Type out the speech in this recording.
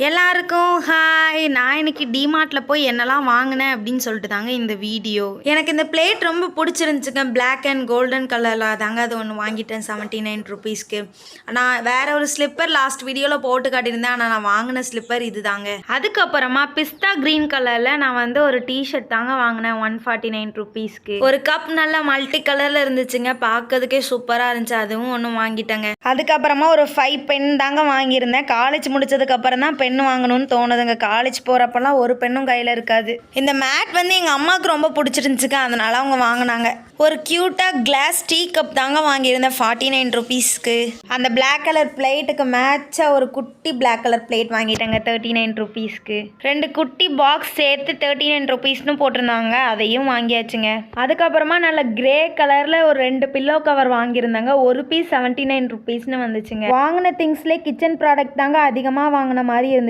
எல்லாருக்கும் ஹாய். நான் இன்னைக்கு டிமார்ட்டில் போய் என்னெல்லாம் வாங்கினேன் அப்படின்னு சொல்லிட்டு தாங்க இந்த வீடியோ. எனக்கு இந்த பிளேட் ரொம்ப பிடிச்சிருந்துச்சுங்க. பிளாக் அண்ட் கோல்டன் கலரில் தாங்க அது ஒன்று வாங்கிட்டேன் 79 ருபீஸ்க்கு. நான் வேற ஒரு ஸ்லிப்பர் லாஸ்ட் வீடியோவில் போட்டு காட்டியிருந்தேன். ஆனால் நான் வாங்கின ஸ்லிப்பர் இது தாங்க. அதுக்கப்புறமா பிஸ்தா க்ரீன் கலரில் நான் வந்து ஒரு டிஷர்ட் தாங்க வாங்கினேன் 149 ருபீஸ்க்கு. ஒரு கப் நல்லா மல்டி கலரில் இருந்துச்சுங்க, பார்க்கறதுக்கே சூப்பராக இருந்துச்சு. அதுவும் ஒன்று வாங்கிட்டேங்க. அதுக்கப்புறமா ஒரு 5 பென் தாங்க வாங்கியிருந்தேன். காலேஜ் முடிச்சதுக்கப்புறம் தான் பென் வாங்கணும்னு தோணுதுங்க. காலேஜ் போகிறப்பெல்லாம் ஒரு பெண்ணும் கையில் இருக்காது. இந்த மேட் வந்து எங்கள் அம்மாவுக்கு ரொம்ப பிடிச்சிருந்துச்சுங்க, அதனால அவங்க வாங்கினாங்க. ஒரு க்யூட்டாக கிளாஸ் டீ கப் தாங்க வாங்கியிருந்தேன் 49 ருபீஸ்க்கு. அந்த பிளாக் கலர் பிளேட்டுக்கு மேட்சாக ஒரு குட்டி பிளாக் கலர் பிளேட் வாங்கிட்டேங்க 39 ருபீஸ்க்கு. 2 குட்டி பாக்ஸ் சேர்த்து 39 ருபீஸ்னு போட்டிருந்தாங்க, அதையும் வாங்கியாச்சுங்க. அதுக்கப்புறமா நல்ல கிரே கலரில் ஒரு 2 பில்லோ கவர் வாங்கியிருந்தாங்க. ஒரு பீஸ் 79 ருபீஸ்னு வந்துச்சுங்க. வாங்கின திங்ஸ்லேயே கிச்சன் ப்ராடக்ட் தாங்க அதிகமாக வாங்கின மாதிரி